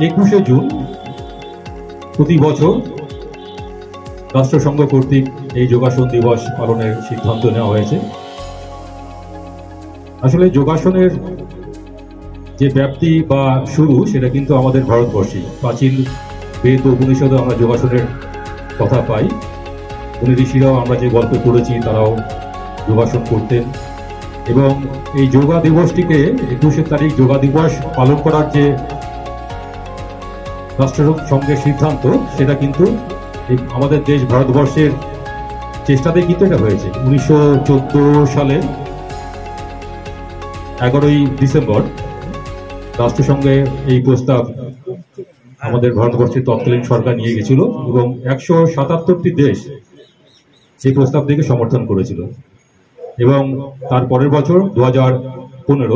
21শে June প্রতি বছর রাষ্ট্রসংঘ কর্তৃক এই যোগাসন দিবস পালনের সিদ্ধান্ত নেওয়া হয়েছে। আসলে যোগাসনের যে ব্যাপ্তি বা শুরু সেটা কিন্তু আমাদের ভারতবর্ষে। প্রাচীন বেদ ও উপনিষদে আমরা যোগাসনের কথা পাই। মুনি ঋষিরাও আমরা যে গল্প পড়েছি তারাও যোগাসন করতেন, এবং এই যোগা দিবসটিকে 21শে তারিখ যোগা দিবস পালন করার যে রাষ্ট্রসংঘের সিদ্ধান্ত সেটা কিন্তু আমাদের দেশ ভারতবর্ষের চেষ্টাতেই কিন্তু এটা হয়েছে। 1914 সালের 11ই ডিসেম্বর রাষ্ট্রসংঘে এই প্রস্তাব আমাদের ভারতবর্ষের তৎকালীন সরকার নিয়ে গেছিল, এবং 177টি দেশ এই প্রস্তাব থেকে সমর্থন করেছিল। এবং তার পরের বছর 2015-র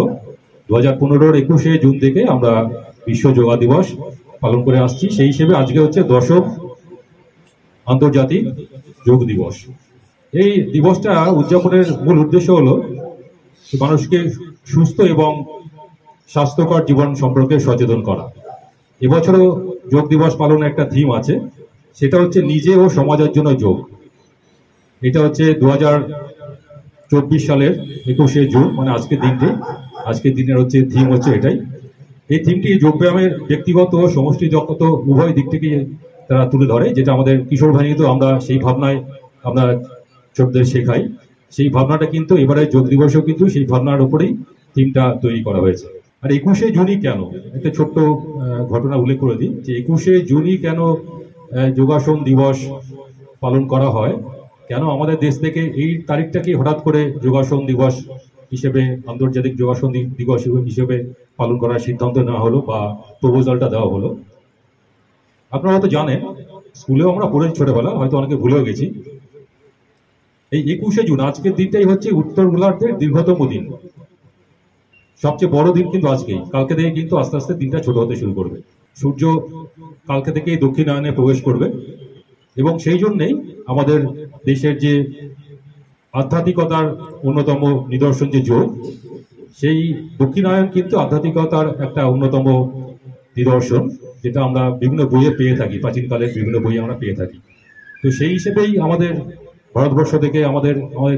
21শে জুন থেকে আমরা বিশ্ব যোগা দিবস পালন করে আসছি। সেই হিসেবে আজকে হচ্ছে 10ম আন্তর্জাতিক যোগ দিবস। এই দিবসটা উদযাপনের মূল উদ্দেশ্য হলো মানুষকে সুস্থ এবং স্বাস্থ্যকর জীবন সম্পর্কে সচেতন করা। এবছরও যোগ দিবস পালনের একটা থিম আছে, সেটা হচ্ছে নিজে ও সমাজের জন্য যোগ। এটা হচ্ছে 2024 সালের 21শে জুন, মানে আজকের দিনের হচ্ছে থিম হচ্ছে এটাই। এই থিমটি যোগব্যায়ামের ব্যক্তিগত ও সমষ্টিগত উভয় দিক থেকে তারা তুলে ধরে, যেটা আমাদের কিশোর বাহিনীতে আমরা সেই ভাবনায় আমরা ছোটদের শেখাই। সেই ভাবনাটা কিন্তু এবারে যোগ দিবসেও কিন্তু সেই ভাবনার উপরেই থিমটা তৈরি করা হয়েছে। আর 21শে জুনই কেন, একটা ছোট্ট ঘটনা উল্লেখ করে দিই যে 21শে জুনই কেন যোগাসন দিবস পালন করা হয়, কেন আমাদের দেশ থেকে এই তারিখটাকে হঠাৎ করে যোগাসন দিবস হিসেবে, আন্তর্জাতিক যোগাসন দিবস হিসেবে পালন করার সিদ্ধান্ত নেওয়া হলো বা প্রপোজালটা দেওয়া হলো। আপনারা হয়তো জানেন, স্কুলেও আমরা পড়েছি ছোটবেলা, হয়তো অনেকে ভুলেও গেছি। এই 21শে জুন আজকের দিনটাই হচ্ছে উত্তর গোলার্ধের দীর্ঘতম দিন, সবচেয়ে বড় দিন কিন্তু আজকেই। কালকে থেকে কিন্তু আস্তে আস্তে দিনটা ছোট হতে শুরু করবে। সূর্য কালকে থেকেই দক্ষিণায়নে প্রবেশ করবে, এবং সেই জন্যেই আমাদের দেশের যে আধ্যাত্মিকতার অন্যতম নিদর্শন যে যোগ, সেই দক্ষিণায়ন কিন্তু আধ্যাত্মিকতার একটা অন্যতম নিদর্শন, যেটা আমরা বিভিন্ন বইয়ে পেয়ে থাকি, প্রাচীনকালের বিভিন্ন বইয়ে আমরা পেয়ে থাকি। তো সেই হিসেবেই আমাদের ভারতবর্ষ থেকে, আমাদের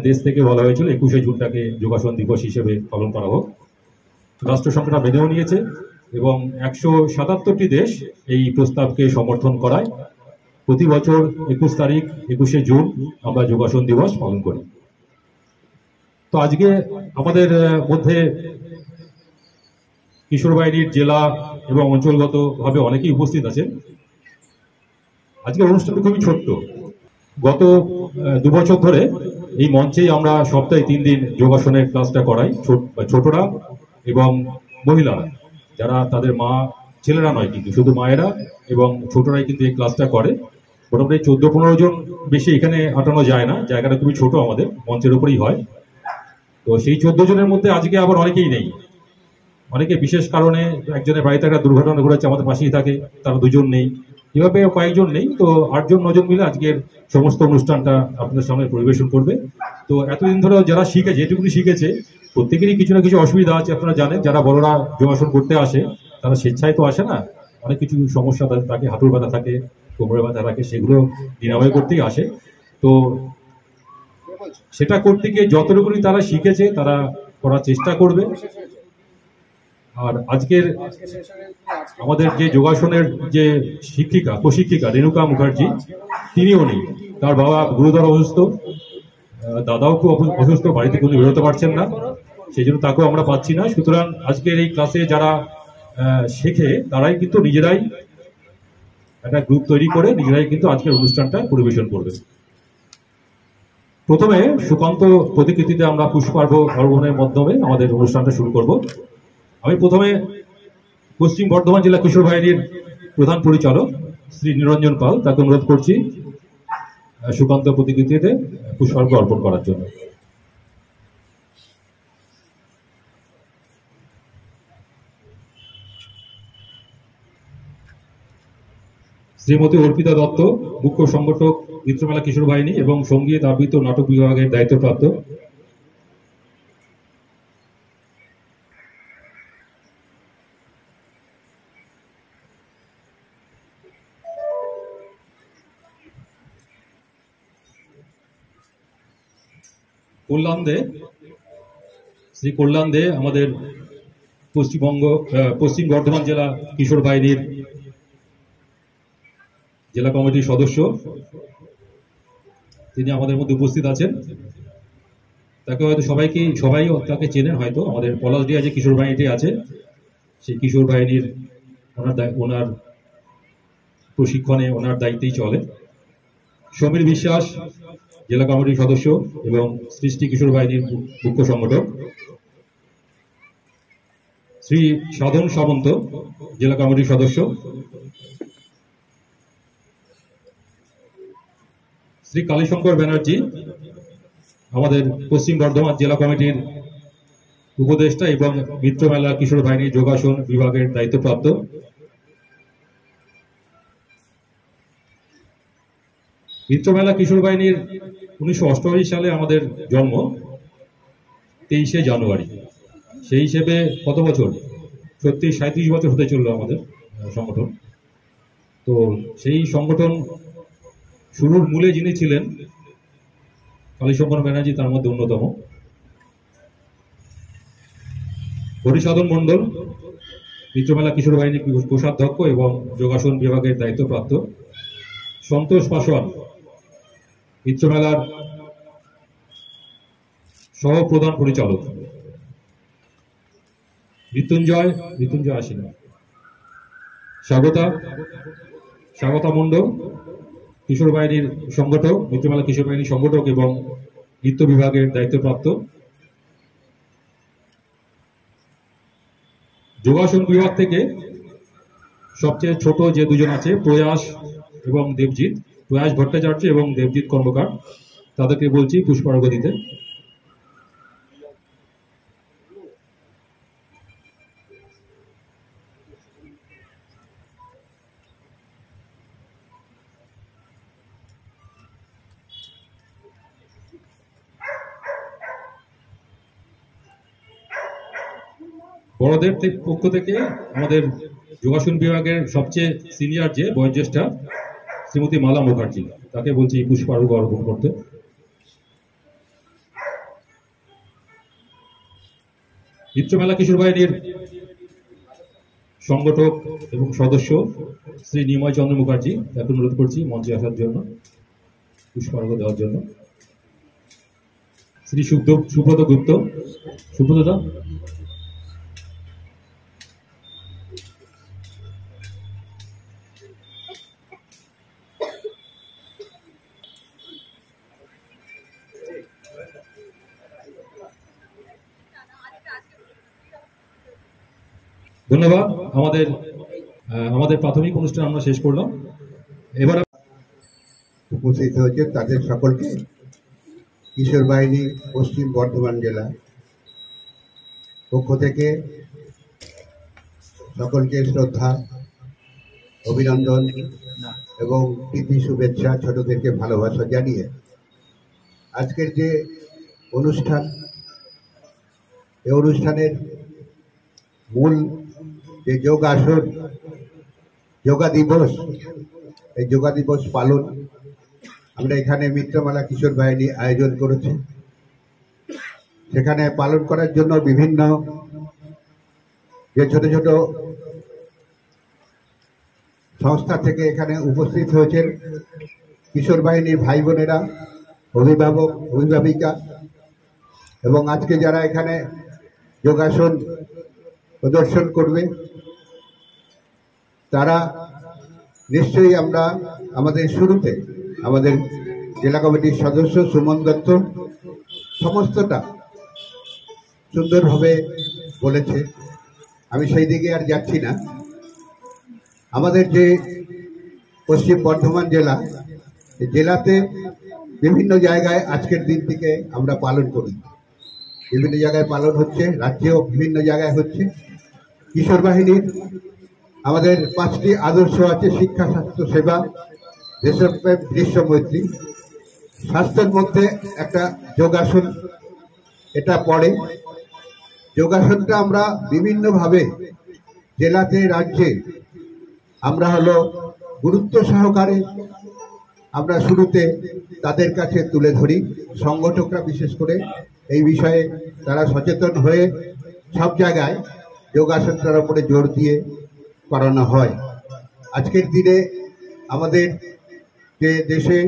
দেশ থেকে বলা হয়েছিল 21শে জুনটাকে যোগাসন দিবস হিসেবে পালন করা হোক। রাষ্ট্রসংঘটা মেনেও নিয়েছে, এবং 177টি দেশ এই প্রস্তাবকে সমর্থন করায় প্রতি বছর 21শে জুন আমরা যোগাসন দিবস পালন করি। তো আজকে আমাদের মধ্যে কিশোর বাহিনীর জেলা এবং অঞ্চলগত ভাবে অনেকেই উপস্থিত আছেন। আজকের অনুষ্ঠানটি খুবই ছোট্ট। গত 2 বছর ধরে এই মঞ্চেই আমরা সপ্তাহে 3 দিন যোগাসনের ক্লাসটা করাই। ছোটরা এবং মহিলারা, যারা তাদের মা, ছেলেরা নয় কিন্তু শুধু মায়েরা এবং ছোটরাই কিন্তু এই ক্লাসটা করে। মোটামুটি 14-15 জন, বেশি এখানে আটানো যায় না, জায়গাটা খুবই ছোট, আমাদের মঞ্চের উপরেই হয়। তো সেই 14 জনের মধ্যে আজকে আবার অনেকেই নেই, অনেকে বিশেষ কারণে, একজনের বাড়িতে একটা দুর্ঘটনা ঘটেছে, আমাদের পাশেই থাকে, তারা 2 জন নেই, এভাবে কয়েকজন নেই। তো 8-9 জন মিলে আজকের সমস্ত অনুষ্ঠানটা আপনাদের সামনে পরিবেশন করবে। তো এতদিন ধরে যারা শিখেছে, যেটুকুনি শিখেছে, প্রত্যেকেরই কিছু না কিছু অসুবিধা আছে। আপনারা জানেন, যারা বড়রা যোগাসন করতে আসে তারা স্বেচ্ছায় তো আসে না, অনেক কিছু সমস্যা থাকে, হাঁটুর ব্যথা থাকে, কোমরের ব্যথা থাকে, সেগুলো নিরাময় করতেই আসে। তো সেটা করতে গিয়ে যতটুকুনি তারা শিখেছে তারা করার চেষ্টা করবে। আর আজকের আমাদের যে যোগাসনের যে প্রশিক্ষিকা রেণুকা মুখার্জি, তিনিও নেই, তার বাবা গুরুতর অসুস্থ, দাদাও খুব অসুস্থ, বাড়িতে কোনো বেরোতে পারছেন না, সেই জন্য তাকেও আমরা পাচ্ছি না। সুতরাং আজকের এই ক্লাসে যারা শেখে তারাই কিন্তু নিজেরাই একটা গ্রুপ তৈরি করে নিজেরাই কিন্তু আজকের অনুষ্ঠানটা পরিবেশন করবে। প্রথমে সুকান্ত প্রতিকৃতিতে আমরা পুষ্পার্ঘ অর্পণের মাধ্যমে আমাদের অনুষ্ঠানটা শুরু করব। আমি প্রথমে পশ্চিম বর্ধমান জেলা কিশোর বাহিনীর প্রধান পরিচালক শ্রী নিরঞ্জন পাল, তাকে অনুরোধ করছি সুকান্ত প্রতিকৃতিতে পুষ্পার্ঘ অর্পণ করার জন্য। শ্রীমতী অর্পিতা দত্ত, মুখ্য সংগঠক, মিত্রমেলা কিশোর বাহিনী এবং সঙ্গীত আবৃত্তি ও নাটক বিভাগের দায়িত্বপ্রাপ্ত। কল্যাণ দে, শ্রী কল্যাণ দে আমাদের পশ্চিম বর্ধমান জেলা কিশোর বাহিনীর জেলা কমিটির সদস্য, তিনি আমাদের মধ্যে উপস্থিত আছেন। তাকে হয়তো সবাই তাকে চেনেন, হয়তো আমাদের পলাশডিহা যে কিশোর বাহিনীটি আছে সেই কিশোর বাহিনীর ওনার প্রশিক্ষণে ওনার দায়িত্বেই চলে। সমীর বিশ্বাস জেলা কমিটির সদস্য এবং সৃষ্টি কিশোর বাহিনীর মুখ্য সংগঠক। শ্রী সাধন সামন্ত জেলা কমিটির সদস্য। শ্রী কালীশঙ্কর ব্যানার্জি আমাদের পশ্চিম বর্ধমান জেলা কমিটির উপদেষ্টা এবং মিত্রমেলা কিশোর বাহিনীর যোগাসন বিভাগের দায়িত্বপ্রাপ্ত। মিত্রমেলা কিশোর বাহিনীর 1988 সালে আমাদের জন্ম, 23শে জানুয়ারি। সেই হিসেবে কত বছর, 37 বছর হতে চললো আমাদের সংগঠন। তো সেই সংগঠন শুরুর মূলে যিনি ছিলেন কালীশঙ্কর ব্যানার্জি, তার মধ্যে অন্যতম। হরিসাধন মণ্ডল মিত্রমেলা কিশোর বাহিনী কোষাধ্যক্ষ এবং যোগাসন বিভাগের দায়িত্বপ্রাপ্ত। সন্তোষ পাসওয়ান মিত্রমেলার সহ প্রধান পরিচালক। মৃত্যুঞ্জয় আসেন। স্বাগতা মণ্ডল কিশোর বাহিনীর সংগঠক, মিত্রমেলা কিশোর বাহিনীর সংগঠক এবং নৃত্য বিভাগের দায়িত্বপ্রাপ্ত। যোগাসন বিভাগ থেকে সবচেয়ে ছোট যে দুজন আছে, প্রয়াস এবং দেবজিৎ, প্রয়াস ভট্টাচার্য এবং দেবজিৎ কর্মকার, তাদেরকে বলছি পুষ্পার্ঘ দিতে। বড়দের পক্ষ থেকে আমাদের যোগাসন বিভাগের সবচেয়ে সিনিয়র যে বয়োজ্যেষ্ঠা শ্রীমতী মালা মুখার্জি, তাকে বলছি পুষ্পার্ঘ অর্পণ করতে। মিত্রমেলা কিশোর বাহিনীর সংগঠক এবং সদস্য শ্রী নিময় চন্দ্র মুখার্জি, তাকে অনুরোধ করছি মঞ্চে আসার জন্য, পুষ্পার্ঘ দেওয়ার জন্য। শ্রী সুব্রত গুপ্ত, সুব্রতদা। ধন্যবাদ। আমাদের প্রাথমিক অনুষ্ঠান আমরা শেষ করলাম। এবার উপস্থিত হয়েছে তাদের সকলকে কিশোর বাহিনী পশ্চিম বর্ধমান জেলা পক্ষ থেকে সকলকে শ্রদ্ধা, অভিনন্দন এবং প্রীতি শুভেচ্ছা, ছোটদেরকে ভালোবাসা জানিয়ে আজকের যে অনুষ্ঠান, এই অনুষ্ঠানের মূল যে যোগাসন যোগা দিবস, এই যোগা দিবস পালন আমরা এখানে মিত্রমেলা কিশোর বাহিনী আয়োজন করেছে। সেখানে পালন করার জন্য বিভিন্ন যে ছোট ছোট সংস্থা থেকে এখানে উপস্থিত হয়েছেন কিশোর বাহিনীর ভাই বোনেরা, অভিভাবক, অভিভাবিকা এবং আজকে যারা এখানে যোগাসন প্রদর্শন করবে তারা নিশ্চয়ই আমরা আমাদের শুরুতে আমাদের জেলা কমিটির সদস্য সুমন দত্ত সমস্তটা সুন্দরভাবে বলেছে, আমি সেই দিকে আর যাচ্ছি না। আমাদের যে পশ্চিম বর্ধমান জেলাতে বিভিন্ন জায়গায় আজকের দিনটিকে আমরা পালন করি, বিভিন্ন জায়গায় পালন হচ্ছে, রাজ্যেও বিভিন্ন জায়গায় হচ্ছে। কিশোর বাহিনীর আমাদের 5টি আদর্শ আছে: শিক্ষা, স্বাস্থ্য, সেবা, দেশপ্রেম, বিশ্বমৈত্রী। স্বাস্থ্যের মধ্যে একটা যোগাসন এটা পড়ে। যোগাসনটা আমরা বিভিন্নভাবে জেলাতে, রাজ্যে আমরা গুরুত্ব সহকারে আমরা শুরুতে তাদের কাছে তুলে ধরি। সংগঠকরা বিশেষ করে এই বিষয়ে তারা সচেতন হয়ে সব জায়গায় যোগাসনটার উপরে জোর দিয়ে করানো হয়। আজকের দিনে আমাদের যে দেশে,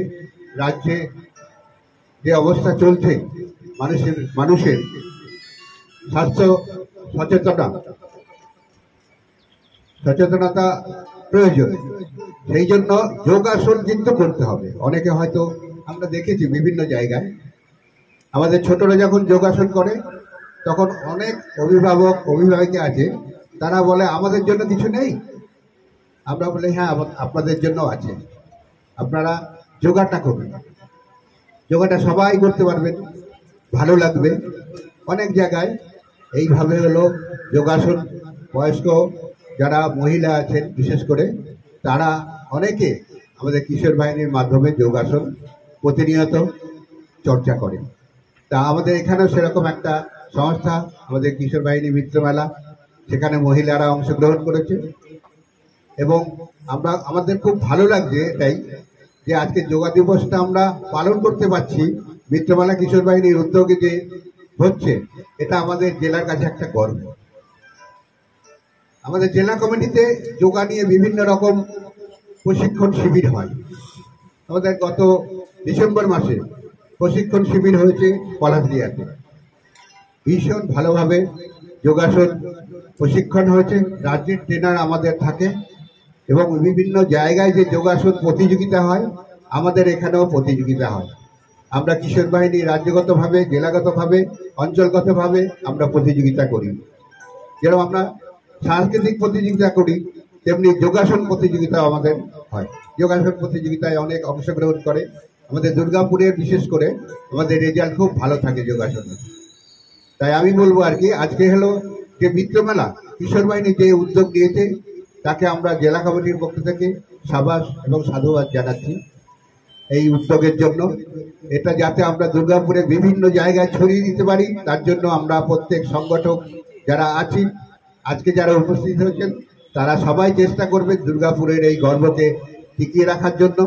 রাজ্যে যে অবস্থা চলছে, মানুষের স্বাস্থ্য সচেতনতা প্রয়োজন। সেই জন্য যোগাসন কিন্তু করতে হবে। অনেকে হয়তো আমরা দেখেছি বিভিন্ন জায়গায় আমাদের ছোটরা যখন যোগাসন করে তখন অনেক অভিভাবিকা আছে, তারা বলে আমাদের জন্য কিছু নেই। আমরা বলি হ্যাঁ, আপনাদের জন্য আছে, আপনারা যোগাটা করবেন। যোগাটা সবাই করতে পারবেন, ভালো লাগবে। অনেক জায়গায় এইভাবে যোগাসন, বয়স্ক যারা মহিলা আছেন বিশেষ করে, তারা অনেকে আমাদের কিশোর বাহিনীর মাধ্যমে যোগাসন প্রতিনিয়ত চর্চা করে। তা আমাদের এখানেও সেরকম একটা সংস্থা, আমাদের কিশোর বাহিনী মিত্রমেলা, সেখানে মহিলারা অংশগ্রহণ করেছে এবং আমাদের খুব ভালো লাগছে এটাই যে আজকে যোগা দিবসটা আমরা পালন করতে পারছি। মিত্রমেলা কিশোর বাহিনীর উদ্যোগে যে হচ্ছে, এটা আমাদের জেলার কাছে একটা গর্ব। আমাদের জেলা কমিটিতে যোগা নিয়ে বিভিন্ন রকম প্রশিক্ষণ শিবির হয়। আমাদের গত ডিসেম্বর মাসে প্রশিক্ষণ শিবির হয়েছে পলাশদিয়াতে। ভীষণ ভালোভাবে যোগাসন প্রশিক্ষণ হয়েছে। রাজ্যের ট্রেনার আমাদের থাকে এবং বিভিন্ন জায়গায় যে যোগাসন প্রতিযোগিতা হয়, আমাদের এখানেও প্রতিযোগিতা হয়। আমরা কিশোর বাহিনী রাজ্যগতভাবে, জেলাগতভাবে, অঞ্চলগতভাবে আমরা প্রতিযোগিতা করি। যেরকম আমরা সাংস্কৃতিক প্রতিযোগিতা করি, তেমনি যোগাসন প্রতিযোগিতা আমাদের হয়। যোগাসন প্রতিযোগিতায় অনেক অংশগ্রহণ করে। আমাদের দুর্গাপুরের বিশেষ করে আমাদের রেজাল্ট খুব ভালো থাকে যোগাসনে। তাই আমি বলবো আর কি, আজকে যে মিত্রমেলা কিশোর বাহিনী যে উদ্যোগ নিয়েছে, তাকে আমরা জেলা কমিটির পক্ষ থেকে সাবাস এবং সাধুবাদ জানাচ্ছি এই উদ্যোগের জন্য। এটা যাতে আমরা দুর্গাপুরে বিভিন্ন জায়গায় ছড়িয়ে দিতে পারি, তার জন্য আমরা প্রত্যেক সংগঠক যারা আছি, আজকে যারা উপস্থিত হয়েছেন, তারা সবাই চেষ্টা করবে দুর্গাপুরের এই গর্বকে টিকিয়ে রাখার জন্য।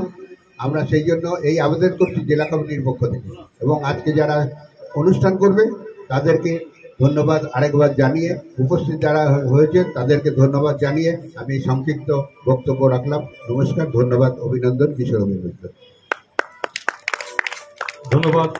আমরা সেই জন্য এই আবেদন করছি জেলা কমিটির পক্ষ থেকে। এবং আজকে যারা অনুষ্ঠান করবে তাদেরকে ধন্যবাদ আরেকবার জানিয়ে, উপস্থিত যারা হয়েছেন তাদেরকে ধন্যবাদ জানিয়ে আমি সংক্ষিপ্ত বক্তব্য রাখলাম। নমস্কার, ধন্যবাদ, অভিনন্দন, কিশোর অভিনন্দন। ধন্যবাদ।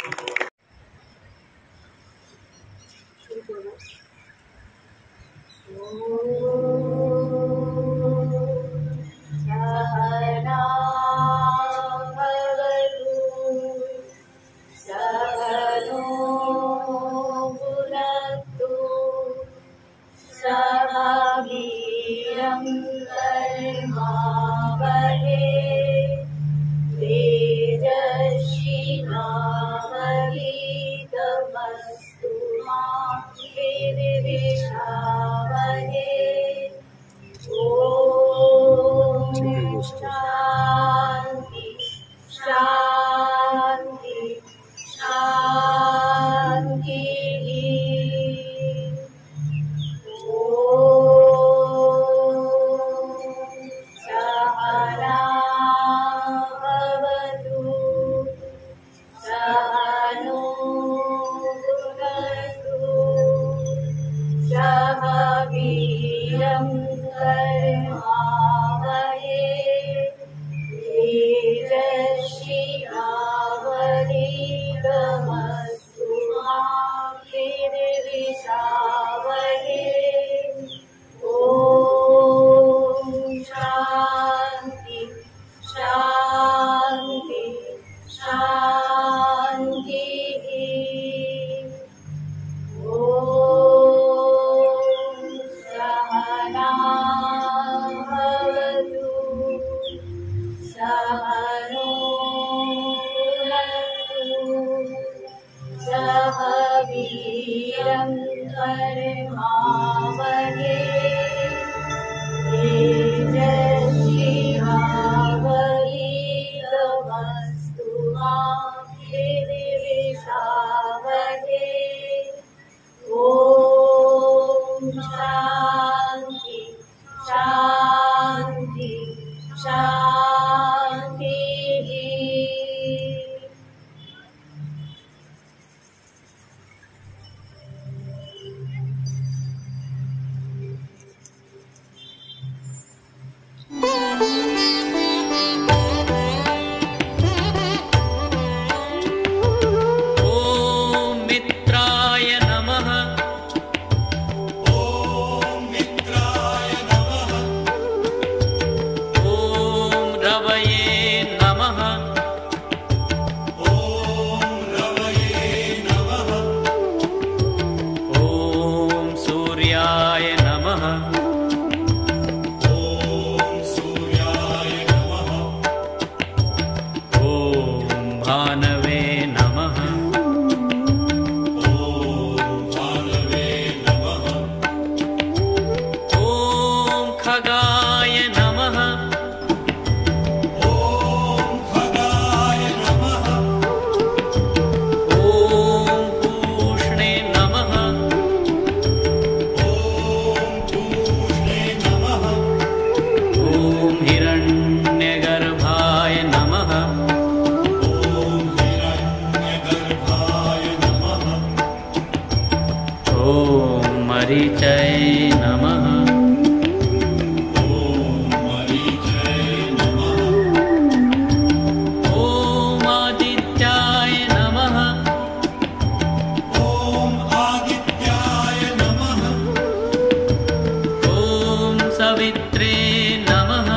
शांति शांति शांति। सहना भवतु सहनो भुनक्तु सह वीर्यं करवावहै तेजस्विनावधीतमस्तु मा विद्विषावहै। ॐ शान्ति शान्ति शान्तिः। ॐ सहना भवतु सहनो भुनक्तु सह वीर्यं करवावहै। ॐ मरीचय नमः। ॐ आदित्याय नमः। ॐ सवित्रे नमः।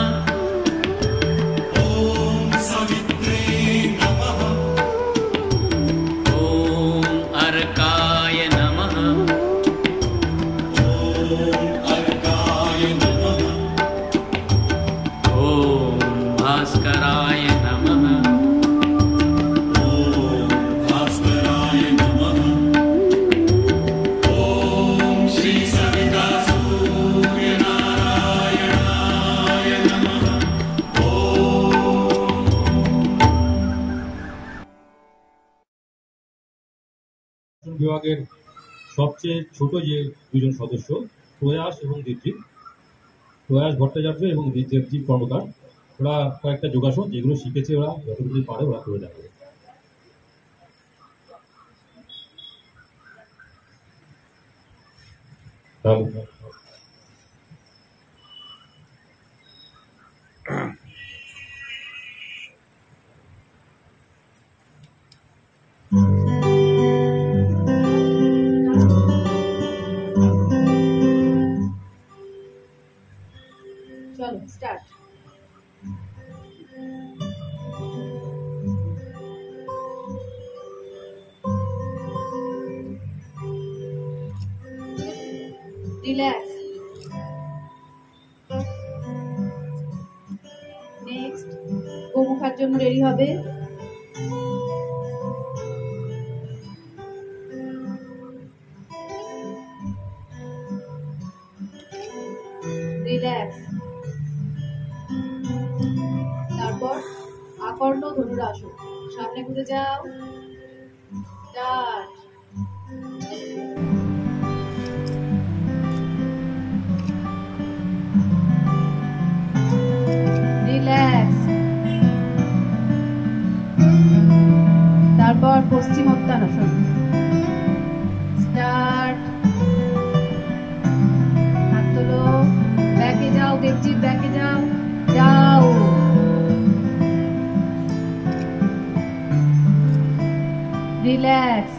ॐ अर्काय नमः। ॐ भास्कराय नमः। श्री सविता सूर्यनारायणाय नमः। বিভাগের সবচেয়ে ছোট যে দুজন সদস্য প্রয়াস এবং দীপ্তি, প্রয়াস ভট্টাচার্য এবং দীপ্তি কর্মকার, ওরা কয়েকটা যোগাসন যেগুলো শিখেছে ওরা যতটুকু পারে ওরা করে দেখাবে। চলো স্টার্ট। রিল্যাক্স। নেক্সট গোমুখার জন্য রেডি হবে। রিল্যাক্স। তারপর আকর্ণ ধনুরাসন, সামনে ঘুরে যাও। স্টার্ট। রিল্যাক্স। তারপর পশ্চিমোত্তানাসন। স্টার্ট। হাত তোলো, ব্যাকে যাও, দেবজিৎ ব্যাকে যাও, যাও। রিল্যাক্স।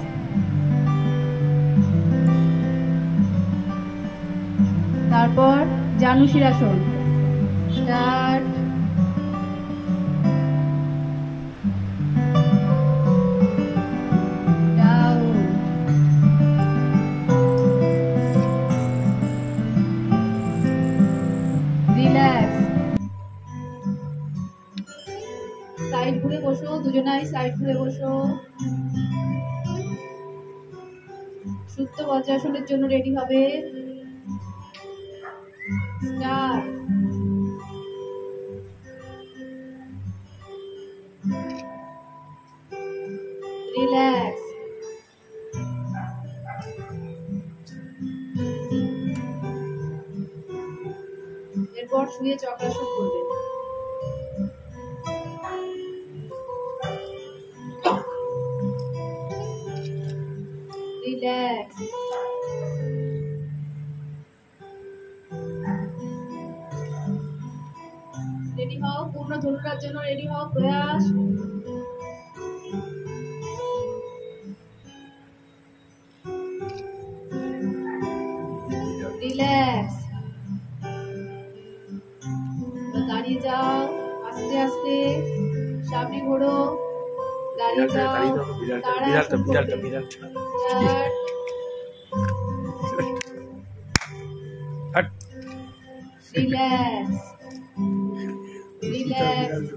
তারপর জানুশিরাসন। স্টার্ট। যাও। রিল্যাক্স। সাইড ঘুরে বসো, দুজনাই সাইড ঘুরে বসো। সুপ্ত বজ্রাসনের জন্য রেডি হবে। স্টার্ট। রিল্যাক্স। এরপর শুয়ে চক্রাসন করবে। রিল্যাক্স। রেডি হও, পূর্ণ ধনুরার জন্য রেডি হও। প্রয়াস। রিল্যাক্স। দাঁড়িয়ে যাও, আস্তে আস্তে সামনে ঘোরো। দাঁড়িয়ে যাও, তাড়াতাড়ি করবে। স্টার্ট। রিল্যাক্স। রিল্যাক্স।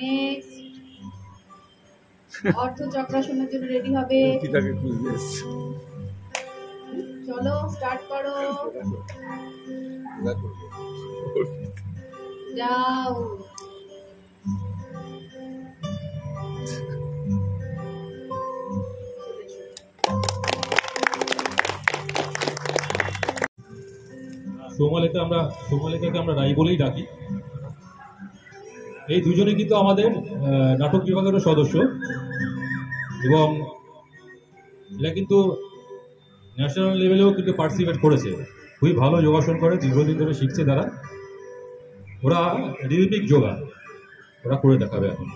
নেক্সট অর্ধ চক্রাসনের জন্য রেডি হবে। চলো স্টার্ট করো। যাও। সোমালেখাকে আমরা রাই বলেই ডাকি। এই দুজনে কিন্তু আমাদের নাটক বিভাগেরও সদস্য এবং এরা কিন্তু ন্যাশনাল লেভেলেও কিন্তু পার্টিসিপেট করেছে। খুবই ভালো যোগাসন করে, দীর্ঘদিন ধরে শিখছে তারা। ওরা রিদমিক যোগা ওরা করে দেখাবে এখন।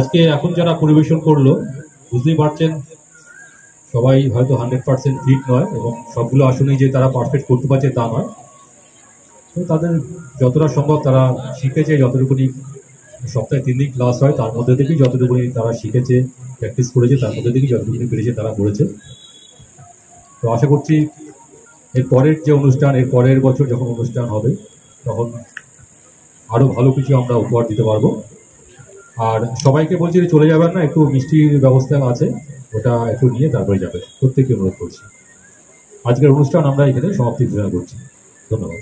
আজকে এখন যারা পরিবেশন করলো বুঝতেই পারছেন সবাই হয়তো 100% ফিট নয় এবং সবগুলো আসনেই যে তারা পারফেক্ট করতে পারছে তা নয়। তো তাদের যতটা সম্ভব তারা শিখেছে, যতটুকুনি সপ্তাহে 3 দিন ক্লাস হয় তার মধ্যে থেকেই যতটুকুনি তারা শিখেছে, প্র্যাকটিস করেছে, তার মধ্যে থেকেই যতটুকুনি পেরেছে তারা করেছে। তো আশা করছি এর পরের যে অনুষ্ঠান, এর পরের বছর যখন অনুষ্ঠান হবে তখন আরো ভালো কিছু আমরা উপহার দিতে পারবো। আর সবাইকে বলছি যে চলে যাবেন না, একটু মিষ্টির ব্যবস্থা আছে, ওটা একটু নিয়ে তারপরে যাবে, প্রত্যেককে অনুরোধ করছি। আজকের অনুষ্ঠান আমরা এখানে সমাপ্তি ঘোষণা করছি। ধন্যবাদ।